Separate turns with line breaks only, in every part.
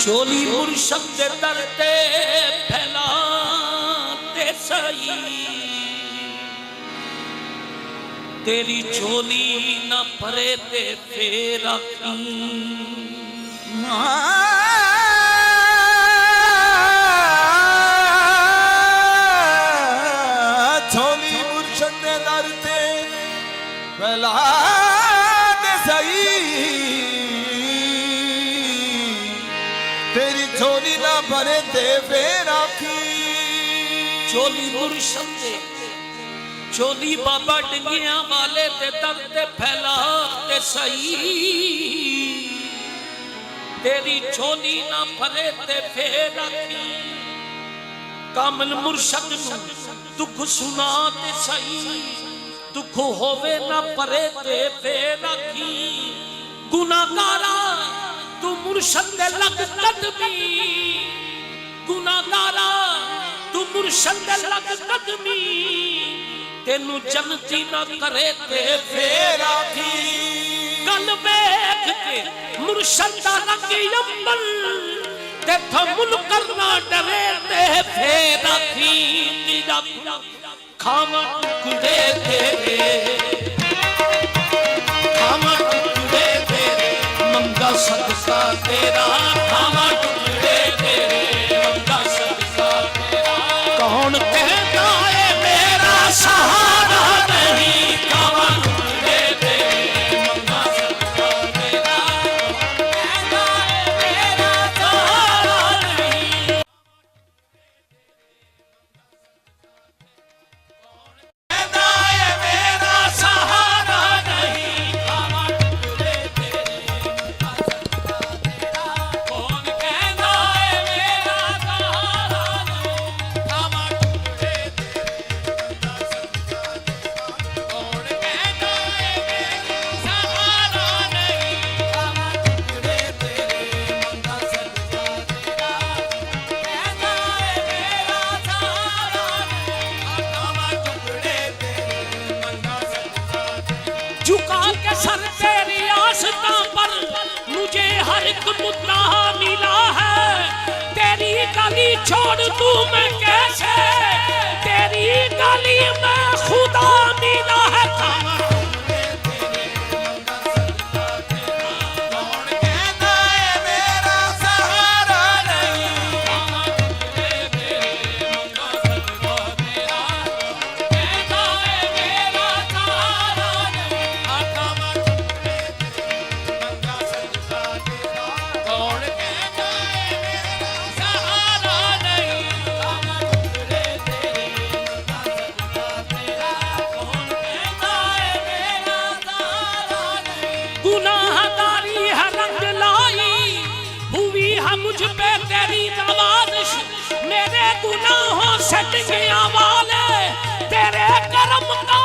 चोली मुर्शद दे दरते फैलाते सही, तेरी चोली न परे ते फेर
चोली मुर्शद दे दरते फैलाते सही, तेरी चोली ना भरे ते फेर आखी।
चोली मुर्शद दे चोली बाबा डिंगिया वाले ते दर्द फैला ते सही, तेरी चोली ना भरे ते फेर आखी। कामल मुर्शद दुख सुना ते सही, दुख होवे ना परे ते फेर आखी। गुनाहगारा तू मुर्शद दे लग कदमी, गुनाहगारा तू मुर्शद दे लग कदमी, तेनू जन्नती ना करे ते फेर आखी। गल वेख के मुर्शद दा लगे अंबल, ते थमुल करना डरे ते फेर आखी। खावा टुकड़े तेरे, खावा टुकड़े तेरे, मंगा सदका तेरा। खावा टुकड़े तेरे, मंगा सदका तेरा। कौन कहता है मेरा सहारा नहीं, खावा टुकड़े तेरे, मंगा सदका तेरा। कहता है मेरा सहारा नहीं, कहता है मेरा सहारा नहीं, खावा टुकड़े तेरे, मंगा सदका तेरा। कौन कहता है मेरा सहारा नहीं, खावा टुकड़े तेरे, मंगा सदका तेरा। कौन कहता है मेरा सहारा नहीं, खावा टुकड़े तेरे, मंगा सदका तेरा। कहता है मेरा सहारा नहीं, खावा टुकड़े तेरे, मंगा सदका तेरा। झुका के सर तेरी आस्था पर मुझे हर एक मुद्दा मिला है, तेरी गली छोड़ दूं मैं कैसे, तेरी गली में खुदा मिला है। खावा टुकड़े तेरे, मंगा सदका तेरा। कौन कहता है मेरा सहारा नहीं, खावा टुकड़े तेरे, मंगा सदका तेरा। कहता है मेरा सहारा नहीं, खावा टुकड़े तेरे, मंगा सदका तेरा। कौन कहता है मेरा सहारा नहीं, खावा टुकड़े तेरे, मंगा सदका तेरा। कौन कहता है मेरा सहारा नहीं। गुनाहगारी है रंग लाई, हुई है मुझ पे तेरी नवाज़िश, मेरे गुनाहों से डिंगिया वाले तेरे करम का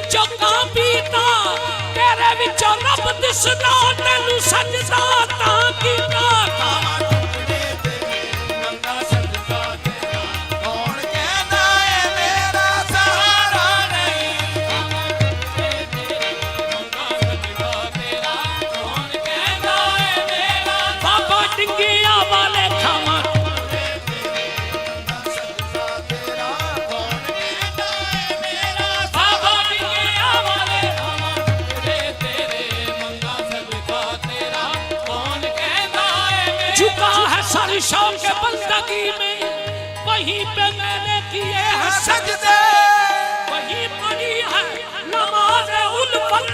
विचों कांपीता तेरे विचों रब दिसदा तैनू सजदा तां कीता शौक बंदगी में वहीं पे मैंने किए हैं सजदे वहीं पढ़ी है नमाज उल्फत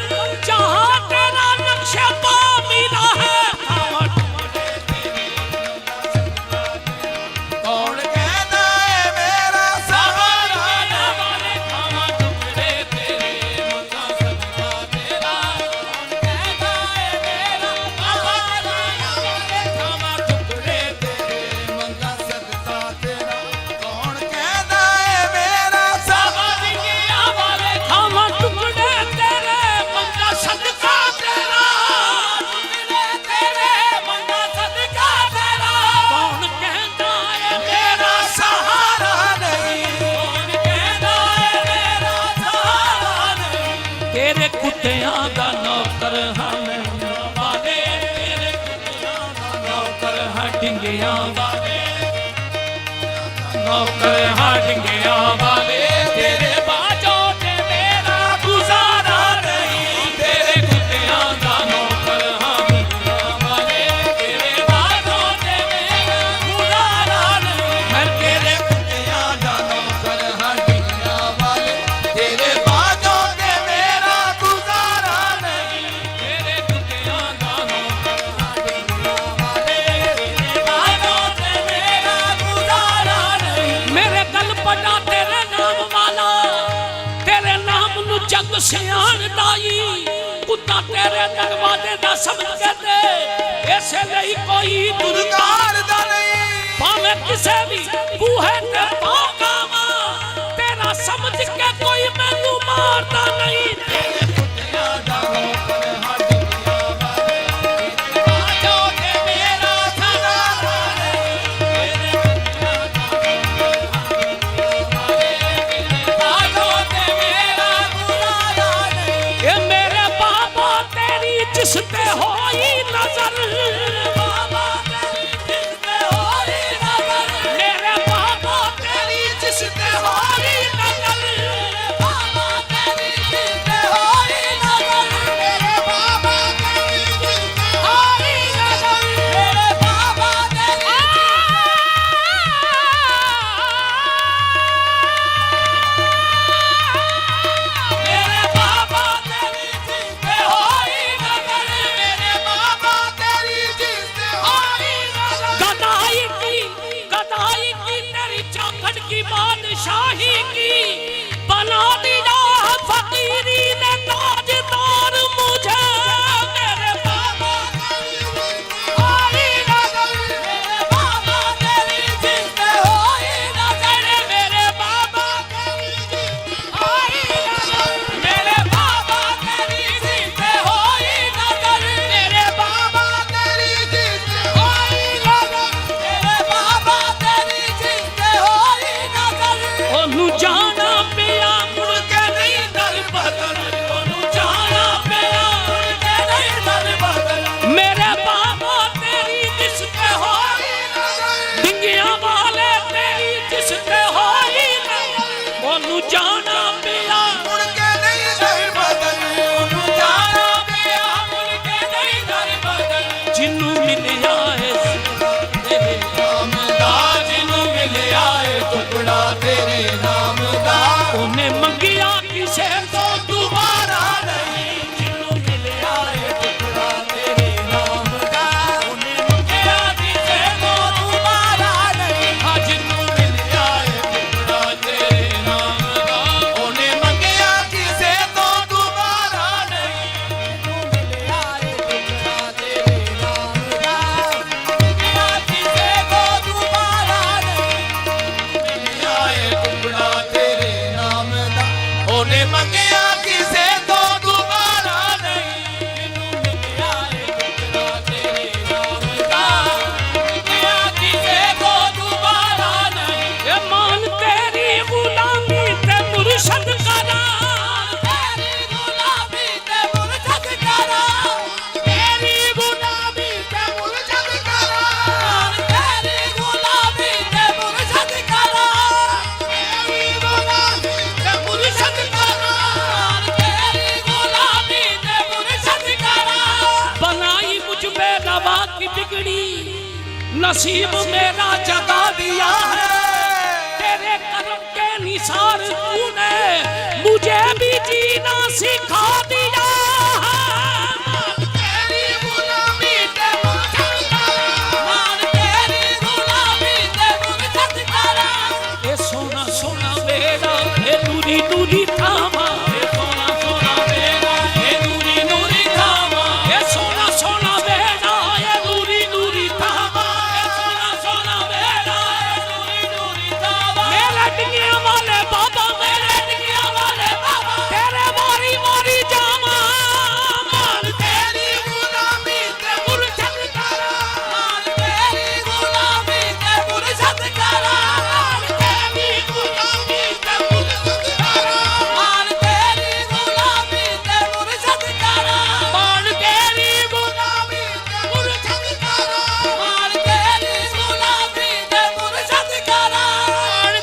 जहां तेरा नक्शा पा मिला है
कौन कहता है मेरा सहारा
टुकड़े तेरे मंगा सजदा तेरा कौन कहता है मेरा सहारा तेरे कुत्तियां दा नौकर हां मैं वाले तेरे कुत्तियां दा नौकर हां ढिंगियां वाले नौकर हां ढिंगियां वाले तेरे बाजों ते मेरा गुजारा नहीं तेरे कुत्तियां दा नौकर हां ढिंगियां वाले तेरे बाजों ते मेरा गुजारा नहीं मैं तेरे कुत्तियां दा नौकर हां ढिंगियां वाले तेरे बाजों जग सियाण दाई कुत्ता तेरे दरवाजे दा समझ के ऐसे नहीं कोई दुर्गार दा नहीं भावे किसे भी बूहे ते पागावा तेरा समझ के कोई मैनू मारदा नहीं तेरे कुत्तियां दा नौकर हां ढिंगियां वाले बाजो ते मेरा सहारा नहीं तेरे कुत्तियां दा नौकर हां ढिंगियां वाले बाजो ते मेरा ए मेरे बाबा तेरी जिस पे होई नजर बाबा तेरी जिस पे होई नजर मेरे बाबा तेरी जिस पे होई नजर बाबा तेरी जिस पे होई नजर मेरे बाबा तेरी जिस पे होई नजर मेरे बाबा तेरी मेरे बाबा की बादशाही की बना दिया फकीरी ने ताजदार मुझे मेरे बाबा तेरी नजर मेरे बाबा तेरी जिस पे होई नजर मेरे बाबा तेरी होई नजर मेरे बाबा तेरी जिस पे होई नजर मेरे बाबा तेरी जिस पे होई नजर मेरे बाबा तेरी जिस पे होई ओनू जाना पिया मुड़ के नहीं दर बदल ओनू जाना पिया मुड़ के नहीं दर बदल मेरे बाबा तेरी जिस पे होई नजर ढिंगियां वाले तेरी जिस पे होई नजर ओनू जाना पिया मुड़ के नहीं दर बदल ओनू जाना पिया मुड़ के नहीं दर बदल जिन्नू मिलिया है तेरे नाम दा जिन्नू मिलिया है टुकड़ा तेरे नाम दा उन्हें मंगिया किसे तो दोबारा नहीं जिन्नू मिलिया है टुकड़ा तेरे नाम दा उन्हें मंगिया किसे तो दोबारा नहीं हाँ जिन्नू मिलिया है टुकड़ा तेरे नाम दा उन्हें मंगिया किसे तो दोबारा नहीं जिन्नू मिलिया है टुकड़ा तेरे नाम दा मंगिया किसे तो दोबारा नहीं मिलिया है टुकड़ा नसीब मेरा जगा दिया है, तेरे करम के निसार तूने मुझे भी जीना सिखा दिया है। तेरी गुलामी ते ए सोना सोना बेड़ा ए नूरी नूरी थामा, ए सोना सोना बेड़ा ए नूरी नूरी थामा, ए सोना सोना बेड़ा ए नूरी नूरी थामा, ए सोना सोना बेड़ा ए नूरी नूरी थामा। मेरे डिंगिया वाले बाबा, मेरे डिंगिया वाले बाबा, तेरे मारी मारी जामा मान तेरी गुलामी ते मुर्शद करा, मान तेरी गुलामी ते मुर्शद करा, मान तेरी गुलामी ते मुर्शद करा, मान तेरी गुलामी ते मुर्शद करा, मान तेरी गुलामी ते मुर्शद करा, मान तेरी गुलामी ते मुर्शद करा, मान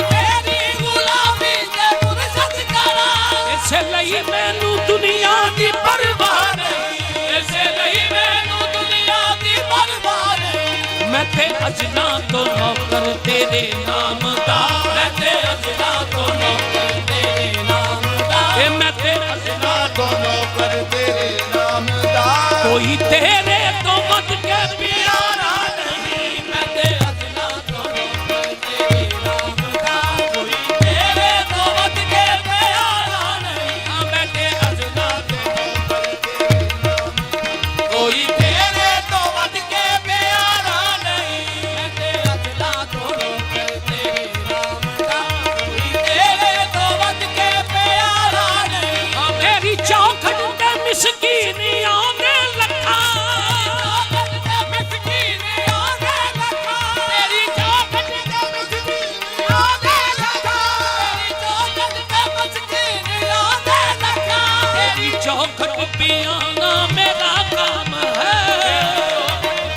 तेरी गुलामी ते मुर्शद करा। इसे लई मैनू दुनिया दी परवाह नहीं, इसे लई मैनू दुनिया दी परवाह नहीं। मैं ते अजना तो नौकर तेरे नाम दा, मैं ते अजना तो नौकर तेरे नाम दा, ए मैं ते अजना तो
नौकर तेरे नाम दा,
कोई तेरे तो मत के प्यारा नहीं। मैं ते अजना तो नौकर तेरे नाम दा, कोई तेरे तो मत के प्यारा नहीं। हाँ, मैं ते अजना तो नौकर तेरे नाम दा, कोई तेरे तो मत के प्यारा नहीं। मैं ते अजना तो नौकर तेरे नाम दा, कोई तेरे तो मत के प्यारा नहीं। हाँ, मेरी चौखट ते मिसकीनी आने लखा, तेरी चौखट ते मिसकीनी आने लखा, तेरी चौखट ते मिसकीनी आने लखा, तेरी चौखट पियाना मेरा काम है,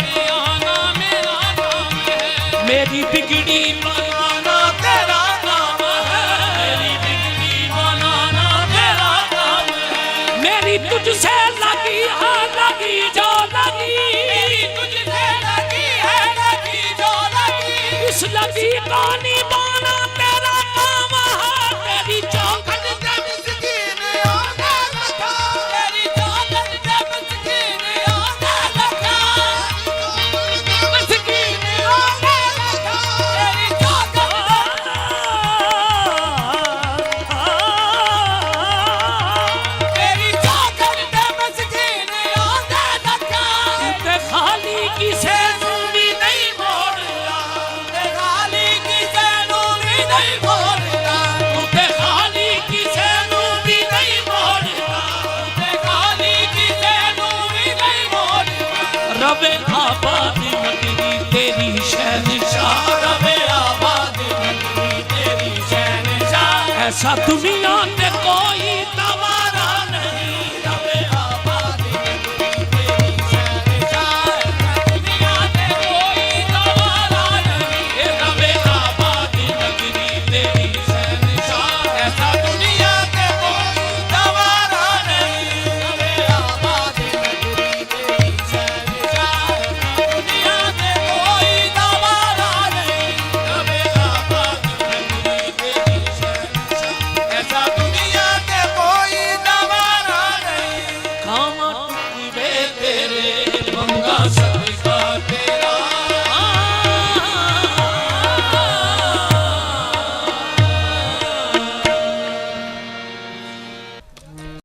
पियाना मेरा काम है। मेरी बिगड़ी बनाना तेरा काम है, मेरी बिगड़ी बनाना तेरा काम है। मेरी तुझसे लगी है लगी जो लगी, मेरी तुझसे लगी है लगी जो लगी, इस लगी को निभाना तेरा काम है। तेरी चौखट ते मिसकीन आने लगा, तेरी चौखट ते मिसकीन आने लगा, मिसकीन आने लगा, तेरी चौखट तेरी चौखट ते मिसकीन आने लगा। ते खाली किसे नूं भी नहीं मोड़दा, ते खाली किसे नूं भी नहीं मोड़दा, ते खाली किसे नूं भी नहीं मोड़दा, ते खाली किसे नूं भी नहीं मोड़दा। रवे आबाद नगरी तेरी शहनशाह, रवे आबाद नगरी तेरी शहनशाह। ऐसा दुनिया ते